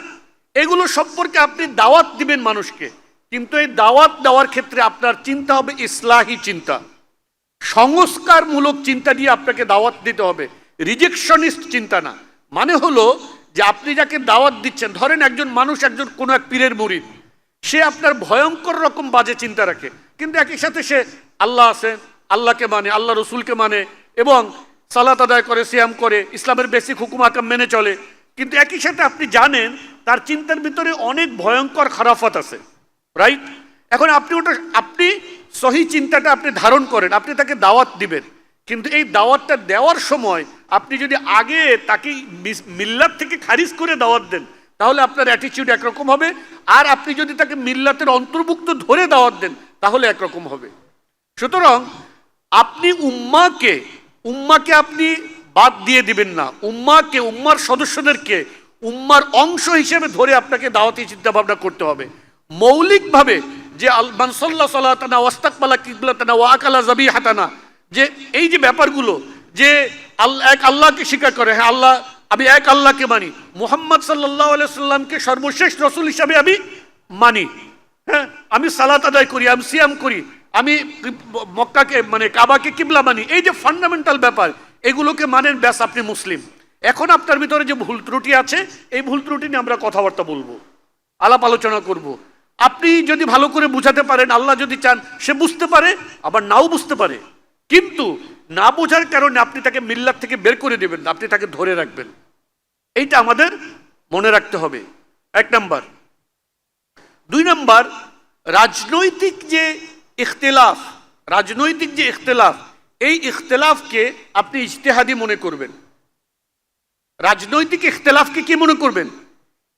এগুলো সম্পর্কে আপনি দাওয়াত দিবেন মানুষকে, কিন্তু এই দাওয়াত দেওয়ার ক্ষেত্রে আপনার চিন্তা হবে ইসলাহি চিন্তা, সংস্কারমূলক চিন্তা দিয়ে আপনাকে দাওয়াত দিতে হবে, রিজেকশনিস্ট চিন্তা না। মানে হলো যে আপনি যাকে দাওয়াত দিচ্ছেন, ধরেন একজন মানুষ একজন কোনো এক পীরের মুরিদ, সে আপনার ভয়ঙ্কর রকম বাজে চিন্তা রাখে, কিন্তু একই সাথে সে আল্লাহ আছেন, আল্লাহকে মানে, আল্লাহ রসুলকে মানে, এবং সালাত আদায় করে, সিয়াম করে, ইসলামের বেসিক হুকুম আকাম মেনে চলে, কিন্তু একই সাথে আপনি জানেন তার চিন্তার ভিতরে অনেক ভয়ঙ্কর খারাফাত আছে, রাইট? এখন আপনি সহি চিন্তাটা আপনি ধারণ করেন, আপনি তাকে দাওয়াত দিবেন, কিন্তু এই দাওয়াতটা দেওয়ার সময় আপনি যদি আগে তাকে মিল্লাত থেকে খারিজ করে দাওয়াত দেন, তাহলে আপনার অ্যাটিটিউড একরকম হবে, আর আপনি যদি তাকে মিল্লাতের অন্তর্ভুক্ত ধরে দাওয়াত দেন, তাহলে একরকম হবে। সুতরাং আপনি উম্মাকে আপনি বাদ দিয়ে দিবেন না, উম্মার সদস্যদেরকে উম্মার অংশ হিসেবে ধরে আপনাকে দাওয়াতি চিন্তা ভাবনা করতে হবে। মৌলিকভাবে যে মান সাল্লা সালাতানা ওয়াস্তাকবালা কিবলাতানা ওয়া আকালা যাবিহাতানা, যে এই যে ব্যাপারগুলো, যে এক আল্লাহকে স্বীকার করে, হ্যাঁ আল্লাহ, আমি এক আল্লাহকে মানি, মুহাম্মদ সাল্লাল্লাহু আলাইহি সাল্লামকে সর্বশেষ রাসূল হিসাবে আমি মানি, হ্যাঁ আমি সালাত আদায় করি, আমি সিয়াম করি, আমি মক্কাকে মানে কাবাকে কিবলা মানি, এই যে ফান্ডামেন্টাল ব্যাপার, এগুলোকে মানেন, ব্যাস আপনি মুসলিম। এখন আপনার ভিতরে যে ভুল ত্রুটি আছে, এই ভুল ত্রুটি নিয়ে আমরা কথাবার্তা বলবো, আলাপ আলোচনা করব। আপনি যদি ভালো করে বুঝাতে পারেন, আল্লাহ যদি চান সে বুঝতে পারে, আবার নাও বুঝতে পারে, কিন্তু না বোঝার কারণে আপনি তাকে মিল্লাত থেকে বের করে দেবেন না, আপনি তাকে ধরে রাখবেন। এইটা আমাদের মনে রাখতে হবে, 1 নাম্বার। 2 নাম্বার, রাজনৈতিক যে ইখতিলাফ, এই ইখতিলাফকে আপনি ইজতিহাদি মনে করবেন। রাজনৈতিক ইখতিলাফকে কি মনে করবেন?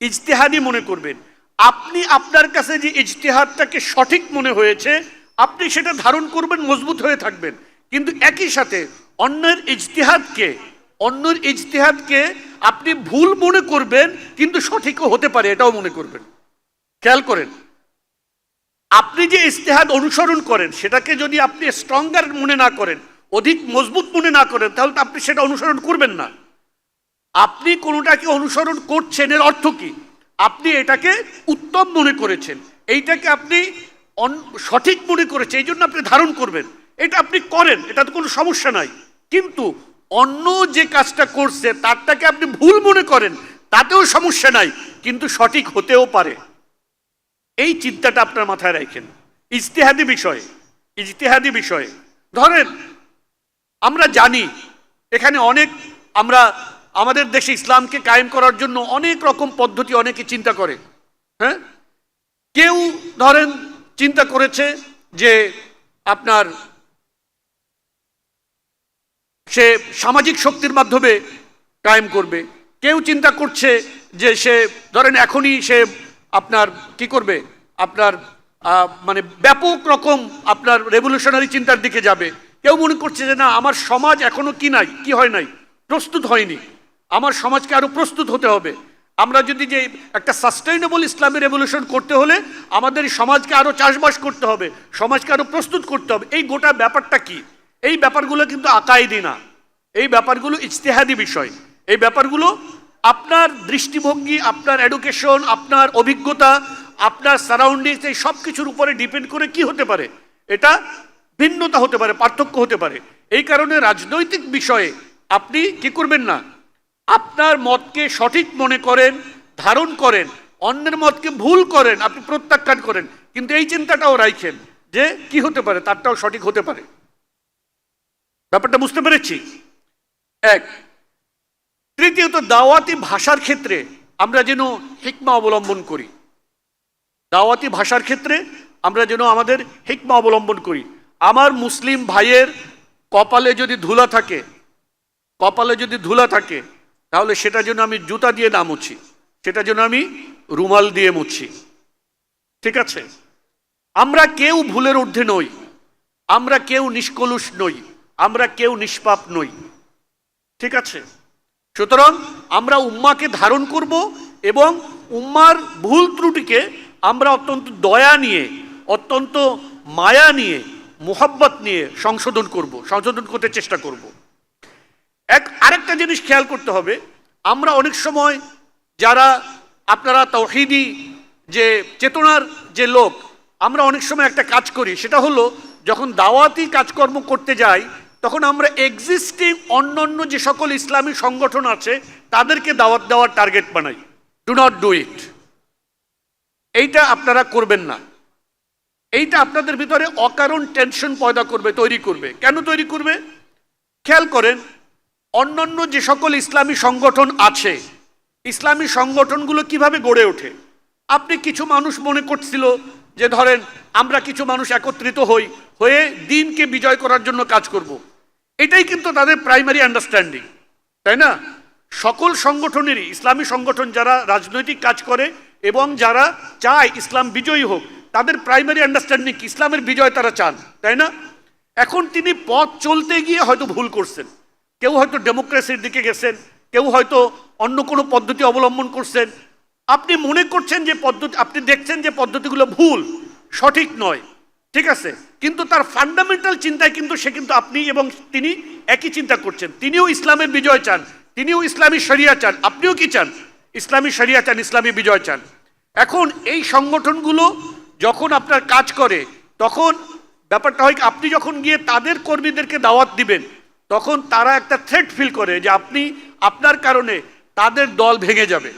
ইজতিহাদি মনে করবেন। আপনি আপনার কাছে যে ইজতিহাদটাকে সঠিক মনে হয়েছে, আপনি সেটা ধারণ করবেন, মজবুত হয়ে থাকবেন, কিন্তু একই সাথে অন্যের ইজতিহাদকে আপনি ভুল মনে করবেন, কিন্তু সঠিকও হতে পারে, এটাও মনে করবেন। খেয়াল করেন, আপনি যে ইজতিহাদ অনুসরণ করেন, সেটাকে যদি আপনি স্ট্রঙ্গার মনে না করেন, অধিক মজবুত মনে না করেন, তাহলে তো আপনি সেটা অনুসরণ করবেন না। আপনি কোনোটাকে অনুসরণ করছেন, এর অর্থ কি? আপনি এটাকে উত্তম মনে করেছেন, এইটাকে আপনি সঠিক মনে করেছেন, এই জন্য আপনি ধারণ করবেন, এটা আপনি করেন, এটা তো কোনো সমস্যা নাই। কিন্তু অন্য যে কাজটা করছে তারটাকে আপনি ভুল মনে করেন, তাতেও সমস্যা নাই, কিন্তু সঠিক হতেও পারে। এই চিন্তাটা আপনার মাথায় রাখেন। ইজতিহাদি বিষয়ে ধরেন, আমরা জানি এখানে আমাদের দেশে ইসলামকে কায়েম করার জন্য অনেক রকম পদ্ধতি অনেকে চিন্তা করে, হ্যাঁ কেউ ধরেন চিন্তা করেছে যে আপনার সে সামাজিক শক্তির মাধ্যমে কায়েম করবে, কেউ চিন্তা করছে যে সে ধরেন এখনই সে আপনার কি করবে, আপনার মানে ব্যাপক রকম আপনার রেভলিউশনারি চিন্তার দিকে যাবে। কেউ মনে করছে যে না, আমার সমাজ এখনো কি হয় নাই, প্রস্তুত হয়নি, আমার সমাজকে আরো প্রস্তুত হতে হবে। আমরা যদি যে একটা সাস্টেইনেবল ইসলামী রেভলিউশন করতে হলে আমাদের এই সমাজকে আরো চাষবাস করতে হবে, সমাজকে আরো প্রস্তুত করতে হবে। এই গোটা ব্যাপারটা কি, এই ব্যাপারগুলো কিন্তু আকাইদি না, এই ব্যাপারগুলো ইজতিহাদি বিষয়। এই ব্যাপারগুলো আপনার দৃষ্টিভঙ্গি, আপনার এডুকেশন, আপনার অভিজ্ঞতা, আপনার সারাউন্ডিংস, এই সব কিছুর উপরে ডিপেন্ড করে কি হতে পারে, এটা ভিন্নতা হতে পারে, পার্থক্য হতে পারে। এই কারণে রাজনৈতিক বিষয়ে আপনি কি করবেন না, আপনার মতকে সঠিক মনে করেন, ধারণ করেন, অন্যের মতকে ভুল করেন, আপনি প্রত্যাখ্যান করেন, কিন্তু এই চিন্তাটাও রাখেন যে কি হতে পারে, তারটাও সঠিক হতে পারে। ব্যাপারটা বুঝতে পেরেছি? এক। তৃতীয়ত, দাওয়াতি ভাষার ক্ষেত্রে আমরা যেন হিকমা অবলম্বন করি। দাওয়াতি ভাষার ক্ষেত্রে আমরা যেন আমাদের হিকমা অবলম্বন করি। আমার মুসলিম ভাইয়ের কপালে যদি ধুলা থাকে, তাহলে সেটা যেন আমি জুতা দিয়ে না মুছি, সেটা যেন আমি রুমাল দিয়ে মুছি। ঠিক আছে? আমরা কেউ ভুলের ঊর্ধ্বে নই, আমরা কেউ নিষ্কলুষ নই, আমরা কেউ নিষ্পাপ নই। ঠিক আছে? সুতরাং আমরা উম্মাকে ধারণ করব এবং উম্মার ভুল ত্রুটিকে আমরা অত্যন্ত দয়া নিয়ে, অত্যন্ত মায়া নিয়ে, মুহাব্বত নিয়ে সংশোধন করতে চেষ্টা করব। আরেকটা জিনিস খেয়াল করতে হবে, আমরা অনেক সময় যারা আপনারা তাওহীদি যে চেতনার যে লোক, আমরা অনেক সময় একটা কাজ করি, সেটা হলো যখন দাওয়াতি কাজকর্ম করতে যাই তখন আমরা এক্সিস্টিং অন্যান্য যে সকল ইসলামী সংগঠন আছে তাদেরকে দাওয়াত দেওয়ার টার্গেট বানাই। Do not do it. এইটা আপনারা করবেন না। এইটা আপনাদের ভিতরে অকারণ টেনশন তৈরি করবে। কেন তৈরি করবে? খেয়াল করেন, অন্যান্য যে সকল ইসলামী সংগঠন আছে, ইসলামী সংগঠনগুলো কিভাবে গড়ে ওঠে। আপনি কিছু মানুষ মনে করছিল যে ধরেন আমরা কিছু মানুষ একত্রিত হয়ে দিনকে বিজয় করার জন্য কাজ করব। এটাই কিন্তু তাদের প্রাইমারি আন্ডারস্ট্যান্ডিং, তাই না? সকল সংগঠনেরই, ইসলামী সংগঠন যারা রাজনৈতিক কাজ করে এবং যারা চায় ইসলাম বিজয়ী হোক, তাদের প্রাইমারি আন্ডারস্ট্যান্ডিং ইসলামের বিজয় তারা চান, তাই না? এখন তিনি পথ চলতে গিয়ে হয়তো ভুল করছেন, কেউ হয়তো ডেমোক্রেসির দিকে গেছেন, কেউ হয়তো অন্য কোনো পদ্ধতি অবলম্বন করছেন। আপনি মনে করছেন যে আপনি দেখছেন যে পদ্ধতিগুলো ভুল, সঠিক নয়, ঠিক আছে, কিন্তু তার ফান্ডামেন্টাল চিন্তায় কিন্তু আপনি এবং তিনি একই চিন্তা করছেন। তিনিও ইসলামের বিজয় চান, তিনিও ইসলামী শরিয়া চান, আপনিও কি চান? ইসলামী শরিয়া চান, ইসলামী বিজয় চান। এখন এই সংগঠনগুলো যখন আপনার কাজ করে, তখন ব্যাপারটা হয় আপনি যখন গিয়ে তাদের কর্মীদেরকে দাওয়াত দিবেন, তখন তারা একটা থ্রেট ফিল করে যে আপনার কারণে তাদের দল ভেঙে যাবে।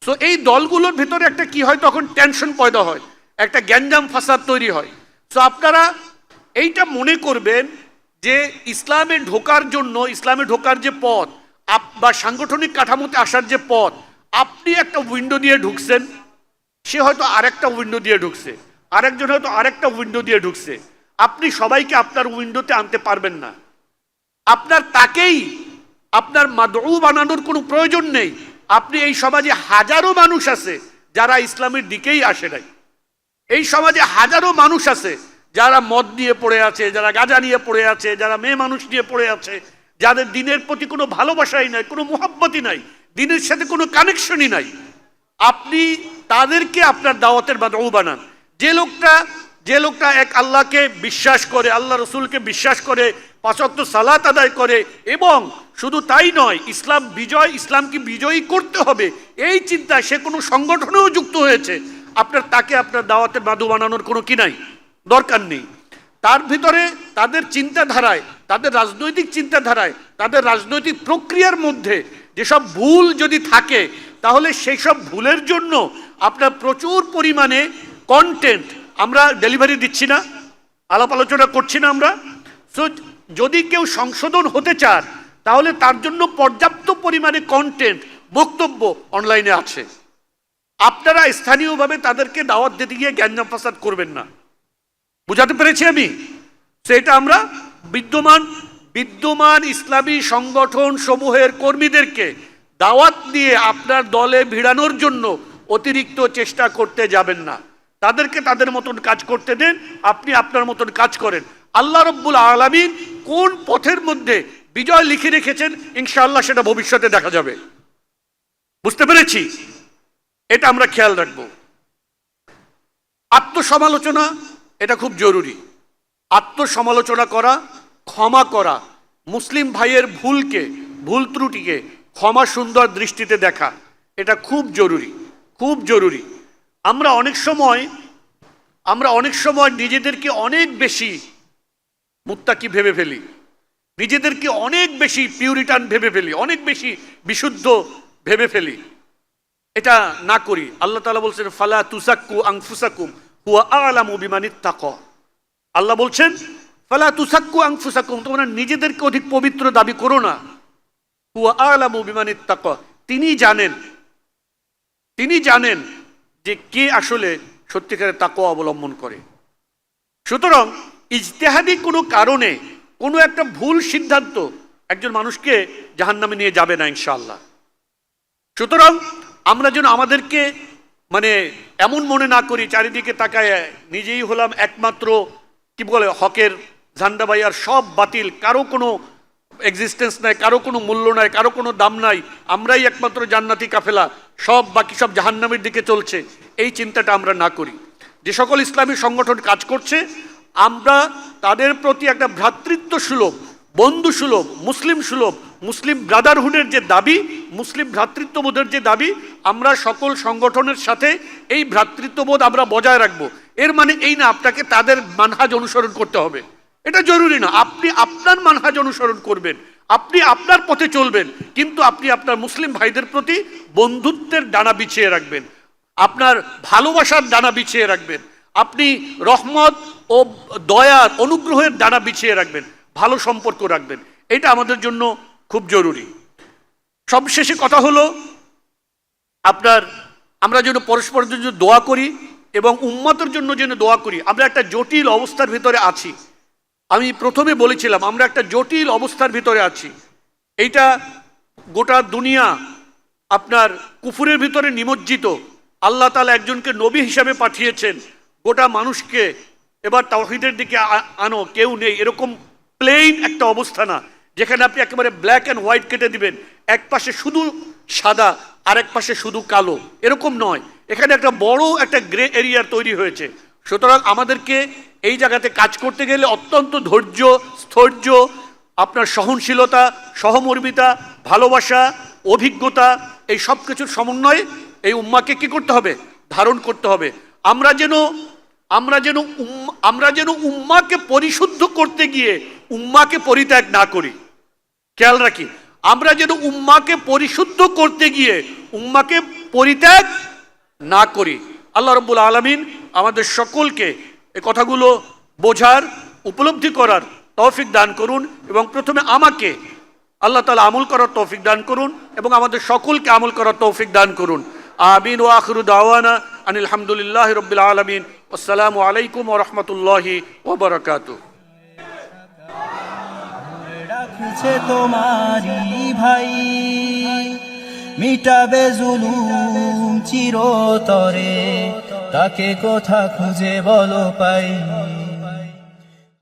সো এই দলগুলোর ভিতরে একটা কি হয়, তখন টেনশন পয়দা হয়, একটা গ্যাঞ্জাম ফাসাদ তৈরি হয়। সো আপনারা এইটা মনে করবেন যে ইসলামে ঢোকার যে পথ বা সাংগঠনিক কাঠামোতে আসার যে পথ, আপনি একটা উইন্ডো দিয়ে ঢুকছেন, সে হয়তো আরেকটা উইন্ডো দিয়ে ঢুকছে, আরেকজন হয়তো আরেকটা উইন্ডো দিয়ে ঢুকছে। আপনি সবাইকে আপনার উইন্ডোতে আনতে পারবেন না। আপনার মাদউ বানানোর কোনো প্রয়োজন নেই। আপনি এই সমাজে হাজারো মানুষ আছে যারা ইসলামের দিকেই আসে নাই। এই সমাজে হাজারো মানুষ আছে যারা মদ নিয়ে পড়ে আছে, যারা গাঁজা নিয়ে পড়ে আছে, যারা মেয়ে মানুষ নিয়ে পড়ে আছে, যাদের দিনের প্রতি কোনো ভালোবাসাই নাই, কোনো মুহাব্বতই নাই, দিনের সাথে কোনো কানেকশনই নাই। আপনি তাদেরকে আপনার দাওয়াতের মাদউ বানান। যে লোকটা এক আল্লাহকে বিশ্বাস করে, আল্লাহ রসুলকে বিশ্বাস করে, 5 ওয়াক্ত সালাত আদায় করে, এবং শুধু তাই নয়, ইসলামকে বিজয়ী করতে হবে এই চিন্তায় সে কোনো সংগঠনেও যুক্ত হয়েছে, তাকে আপনার দাওয়াতের মাদউ বানানোর কোনো কি নাই, দরকার নেই। তার ভিতরে তাদের চিন্তাধারায়, তাদের রাজনৈতিক চিন্তাধারায়, তাদের রাজনৈতিক প্রক্রিয়ার মধ্যে যেসব ভুল যদি থাকে, তাহলে সেই সব ভুলের জন্য আপনার প্রচুর পরিমাণে কন্টেন্ট আমরা ডেলিভারি দিচ্ছি না, আলাপ আলোচনা করছি না আমরা। সো যদি কেউ সংশোধন হতে চান, তাহলে তার জন্য পর্যাপ্ত পরিমাণে কন্টেন্ট, বক্তব্য অনলাইনে আছে। আপনারা স্থানীয়ভাবে তাদেরকে দাওয়াত দিতে গিয়ে গ্যাঞ্জাম ফাসাদ করবেন না। বুঝাতে পেরেছি আমি? সেটা আমরা বিদ্যমান ইসলামী সংগঠন সমূহের কর্মীদেরকে দাওয়াত দিয়ে আপনার দলে ভিড়ানোর জন্য অতিরিক্ত চেষ্টা করতে যাবেন না। তাদেরকে তাদের মতন কাজ করতে দেন, আপনি আপনার মতন কাজ করেন। আল্লাহ রব্বুল আলামিন কোন পথের মধ্যে বিজয় লিখে রেখেছেন ইনশাআল্লাহ সেটা ভবিষ্যতে দেখা যাবে। বুঝতে পেরেছি? এটা আমরা খেয়াল রাখব। আত্মসমালোচনা এটা খুব জরুরি। আত্মসমালোচনা করা, ক্ষমা করা, মুসলিম ভাইয়ের ভুল ত্রুটিকে ক্ষমা সুন্দর দৃষ্টিতে দেখা, এটা খুব জরুরি, খুব জরুরি। আমরা অনেক সময় নিজেদেরকে অনেক বেশি মুত্তাকি ভেবে ফেলি, নিজেদেরকে অনেক বেশি পিউরিটান ভেবে ফেলি, অনেক বেশি বিশুদ্ধ ভেবে ফেলি। এটা না করি। আল্লাহ তাআলা বলছেন ফালা তুসাক্কু আনফুসাকুম হুয়া আ'লামু বিমানিত্তাকা। আল্লাহ বলছেন ফালা তুসাক্কু আনফুসাকুম, তোমরা নিজেদেরকে অধিক পবিত্র দাবি করো না। হুয়া আ'লামু বিমানিত্তাকা, তিনি জানেন যে কে আসলে সত্যিকারের তাকওয়া অবলম্বন করে। সুতরাং ইজতিহাদি কোনো কারণে কোনো একটা ভুল সিদ্ধান্ত একজন মানুষকে জাহান্নামে নিয়ে যাবে না ইনশাআল্লাহ। সুতরাং আমরা যেন আমাদেরকে এমন মনে না করি চারিদিকে তাকায় নিজেই হলাম একমাত্র কি বলে হকের ঝান্ডাবাই, আর সব বাতিল, কারো কোনো এক্সিস্টেন্স নাই, কারো কোনো মূল্য নাই, কারো কোনো দাম নাই, আমরাই একমাত্র জান্নাতি কাফেলা, বাকি সব জাহান্নামের দিকে চলছে। এই চিন্তাটা আমরা না করি। যে সকল ইসলামী সংগঠন কাজ করছে আমরা তাদের প্রতি একটা ভ্রাতৃত্ব সুলভ, বন্ধু সুলভ, মুসলিম সুলভ, মুসলিম ব্রাদারহুডের যে দাবি, মুসলিম ভ্রাতৃত্ববোধের যে দাবি, আমরা সকল সংগঠনের সাথে এই ভ্রাতৃত্ববোধ আমরা বজায় রাখবো। এর মানে এই না আপনাকে তাদের মানহাজ অনুসরণ করতে হবে, এটা জরুরি না। আপনি আপনার মানহাজ অনুসরণ করবেন, আপনি আপনার পথে চলবেন, কিন্তু আপনি আপনার মুসলিম ভাইদের প্রতি বন্ধুত্বের ডানা বিছিয়ে রাখবেন, আপনার ভালোবাসার ডানা বিছিয়ে রাখবেন, আপনি রহমত ও দয়ার অনুগ্রহের ডানা বিছিয়ে রাখবেন, ভালো সম্পর্ক রাখবেন। এটা আমাদের জন্য খুব জরুরি। সবশেষে কথা হলো আমরা যেন পরস্পরের জন্য দোয়া করি এবং উম্মতের জন্য যেন দোয়া করি। আমরা একটা জটিল অবস্থার ভিতরে আছি। আমি প্রথমে বলেছিলাম আমরা একটা জটিল অবস্থার ভিতরে আছি। এইটা গোটা দুনিয়া আপনার কুফুরের ভিতরে নিমজ্জিত। আল্লাহ তাআলা একজনকে নবী হিসাবে পাঠিয়েছেন, গোটা মানুষকে এবার তাওহীদের দিকে আনো, কেউ নেই, এরকম প্লেন একটা অবস্থা না যেখানে আপনি একেবারে ব্ল্যাক অ্যান্ড হোয়াইট কেটে দিবেন, এক পাশে শুধু সাদা আর এক পাশে শুধু কালো, এরকম নয়। এখানে একটা বড় একটা গ্রে এরিয়া তৈরি হয়েছে। সুতরাং আমাদেরকে এই জায়গাতে কাজ করতে গেলে অত্যন্ত ধৈর্য, স্থৈর্য, আপনার সহনশীলতা, সহমর্মিতা, ভালোবাসা, অভিজ্ঞতা, এই সব কিছুর সমন্বয়ে এই উম্মাকে কি করতে হবে? ধারণ করতে হবে। আমরা যেন উম্মাকে পরিশুদ্ধ করতে গিয়ে উম্মাকে পরিত্যাগ না করি। খেয়াল রাখি, আমরা যেন উম্মাকে পরিশুদ্ধ করতে গিয়ে উম্মাকে পরিত্যাগ না করি। আল্লাহ রাব্বুল আলামিন আমাদের সকলকে এই কথাগুলো বোঝার, উপলব্ধি করার তৌফিক দান করুন এবং প্রথমে আমাকে আল্লাহ তাআলা আমল করার তৌফিক দান করুন এবং আমাদের সকলকে আমল করার তৌফিক দান করুন। আমিন ওয়া আখিরু দাওয়ানা আনিল হামদুলিল্লাহি রাব্বিল আলামিন। আসসালামু আলাইকুম ওয়া রাহমাতুল্লাহি ওয়া বারাকাতুহু। রাখছে তোমারি ভাই, মিটাবে জুলুম চিরতরে, তাকে কোথা খুঁজে বলো পাই।